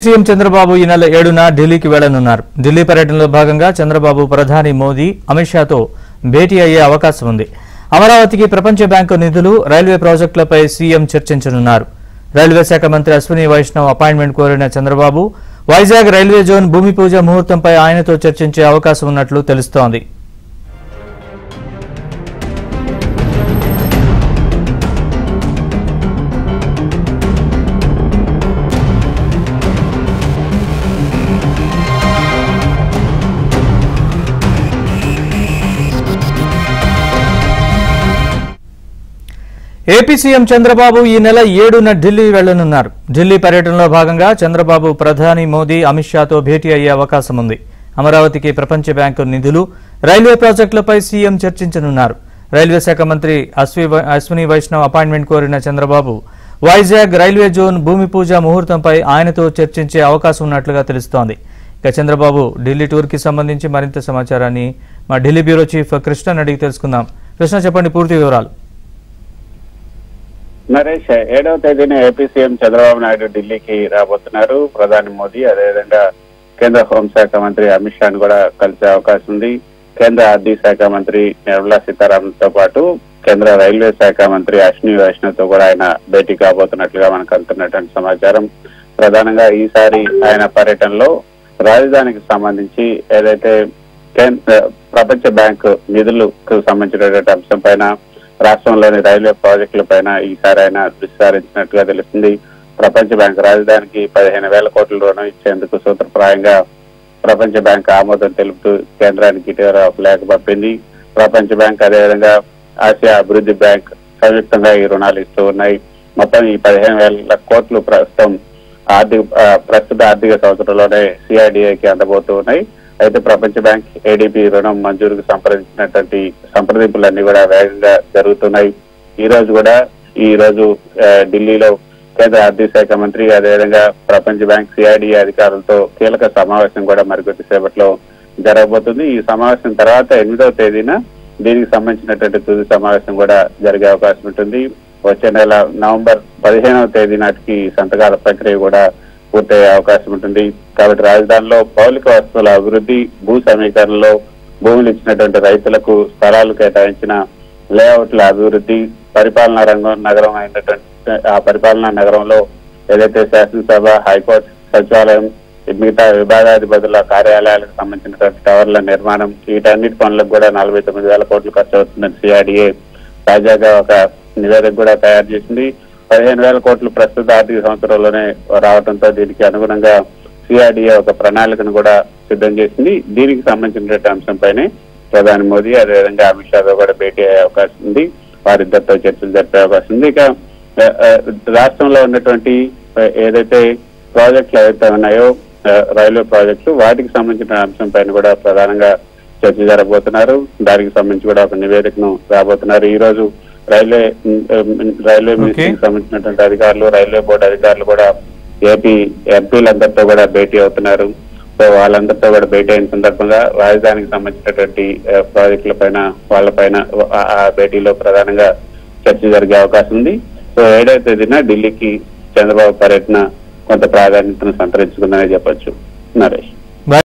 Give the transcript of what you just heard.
CM Chandrababu ఈ నెల 7న ఢిల్లీకి వెళ్లనున్నారు. ఢిల్లీ పర్యటనలో భాగంగా చంద్రబాబు ప్రధాని మోదీ, అమిత్ షాతో భేటీ అయ్యే అవకాశం ఉంది. అమరావతికి ప్రపంచ బ్యాంకు నిధులు, రైల్వే ప్రాజెక్టులపై సీఎం చర్చించనున్నారు. రైల్వే శాఖ మంత్రి అశ్విని వైష్ణవ్ అపాయింట్మెంట్ కోరిన చంద్రబాబు వైజాగ్ రైల్వే జోన్ భూమి పూజ ముహూర్తంపై ఆయనతో చర్చించే అవకాశం ఉన్నట్లు తెలుస్తోంది. ఏపీ సీఎం చంద్రబాబు ఈ నెల 7న ఢిల్లీ వెళ్లనున్నారు. ఢిల్లీ పర్యటనలో భాగంగా చంద్రబాబు ప్రధాని మోదీ, అమిత్ షాతో భేటీ అయ్యే అవకాశం ఉంది. అమరావతికి ప్రపంచ బ్యాంకు నిధులు, రైల్వే ప్రాజెక్టులపై సీఎం చర్చించనున్నారు. రైల్వే శాఖ మంత్రి అశ్విని వైష్ణవ్ అపాయింట్మెంట్ కోరిన చంద్రబాబు వైజాగ్ రైల్వే జోన్ భూమి పూజ ముహూర్తంపై ఆయనతో చర్చించే అవకాశం ఉన్నట్లుగా తెలుస్తోంది. ఇక చంద్రబాబు ఢిల్లీ టూర్కి సంబంధించి మరింత సమాచారాన్ని మా ఢిల్లీ బ్యూరో చీఫ్ కృష్ణని అడిగి తెలుసుకుందాం. కృష్ణ, చెప్పండి పూర్తి వివరాలు. నరేష్, 7వ తేదీన ఏపీ సీఎం చంద్రబాబు నాయుడు ఢిల్లీకి రాబోతున్నారు. ప్రధాని మోదీ, అదేవిధంగా కేంద్ర హోంశాఖ మంత్రి అమిత్ షాను కూడా కలిసే అవకాశం ఉంది. కేంద్ర ఆర్థిక శాఖ మంత్రి నిర్మలా సీతారామన్ తో పాటు కేంద్ర రైల్వే శాఖ మంత్రి అశ్విని వైష్ణవ్ తో కూడా ఆయన భేటీ కాబోతున్నట్లుగా మనకు అందుతున్నటువంటి సమాచారం. ప్రధానంగా ఈసారి ఆయన పర్యటనలో రాజధానికి సంబంధించి ఏదైతే ప్రపంచ బ్యాంకు నిధులకు సంబంధించినటువంటి అంశం పైన, రాష్ట్రంలోని రైల్వే ప్రాజెక్టుల పైన ఈసారి ఆయన దృష్టి సారించినట్టుగా తెలుస్తుంది. ప్రపంచ బ్యాంక్ రాజధానికి 15,000 కోట్ల రుణం ఇచ్చేందుకు సూత్రప్రాయంగా ప్రపంచ బ్యాంక్ ఆమోదం తెలుపుతూ కేంద్రానికి ఇటీవల ఒక లేఖ పంపింది. ప్రపంచ బ్యాంక్, అదేవిధంగా ఆసియా అభివృద్ధి బ్యాంక్ సంయుక్తంగా ఈ రుణాలు ఇస్తూ ఉన్నాయి. మొత్తం ఈ 15,000 కోట్లు ప్రస్తుత ఆర్థిక సంవత్సరంలోనే సిఐడిఐకి అందబోతూ ఉన్నాయి. అయితే ప్రపంచ బ్యాంక్ ఏడీబీ రుణం మంజూరుకు సంప్రదించినటువంటి సంప్రదింపులన్నీ కూడా వేగంగా జరుగుతున్నాయి. ఈ రోజు ఢిల్లీలో కేంద్ర ఆర్థిక శాఖ మంత్రి, అదేవిధంగా ప్రపంచ బ్యాంక్ సిఐడిఐ అధికారులతో కీలక సమావేశం కూడా మరికొద్ది సేపట్లో జరగబోతుంది. ఈ సమావేశం తర్వాత 8వ తేదీన దీనికి సంబంధించినటువంటి తుది సమావేశం కూడా జరిగే అవకాశం ఉంటుంది. వచ్చే నెల నవంబర్ 15వ తేదీ నాటికి సంతకాల ప్రక్రియ కూడా పూర్తయ్యే అవకాశం ఉంటుంది. కాబట్టి రాజధానిలో మౌలిక వస్తువుల అభివృద్ధి, భూ సమీకరణలో భూములు ఇచ్చినటువంటి రైతులకు స్థలాలు కేటాయించిన లేఅవుట్ల అభివృద్ధి, పరిపాలనా నగరం అయినటువంటి ఆ పరిపాలనా నగరంలో ఏదైతే శాసనసభ, హైకోర్టు, సచివాలయం, మిగతా విభాగాధిపతుల కార్యాలయాలకు సంబంధించినటువంటి టవర్ల నిర్మాణం, వీటన్నిటి పనులకు కూడా 49,000 కోట్లు ఖర్చు అవుతుందని సిఐడిఏ తాజాగా ఒక నివేదిక కూడా తయారు చేసింది. 15,000 కోట్లు ప్రస్తుత ఆర్థిక సంవత్సరంలోనే రావడంతో దీనికి అనుగుణంగా సిఐడిఏ ఒక ప్రణాళికను కూడా సిద్ధం చేసింది. దీనికి సంబంధించినటువంటి అంశంపైనే ప్రధాని మోదీ, అదేవిధంగా అమిత్ షాతో కూడా భేటీ అయ్యే అవకాశం ఉంది. వారిద్దరితో చర్చలు జరిపే అవకాశం ఉంది. ఇక రాష్ట్రంలో ఉన్నటువంటి ఏదైతే ప్రాజెక్టులు ఏవైతే ఉన్నాయో, రైల్వే ప్రాజెక్టులు, వాటికి సంబంధించిన అంశం పైన కూడా ప్రధానంగా చర్చ జరగబోతున్నారు. దానికి సంబంధించి కూడా ఒక నివేదికను రాబోతున్నారు. ఈ రోజు రైల్వే మినిస్ట్రీకి సంబంధించినటువంటి అధికారులు, రైల్వే బోర్డు అధికారులు కూడా ఏపీ ఎంపీలందరితో కూడా భేటీ అవుతున్నారు. సో వాళ్ళందరితో కూడా భేటీ అయిన సందర్భంగా రాజధానికి సంబంధించినటువంటి ప్రాజెక్టుల పైన, వాళ్ళపైన ఆ భేటీలో ప్రధానంగా చర్చ జరిగే అవకాశం ఉంది. సో 7వ తేదీన ఢిల్లీకి చంద్రబాబు పర్యటన కొంత ప్రాధాన్యతను సంతరించుకుందనే చెప్పొచ్చు. నరేష్.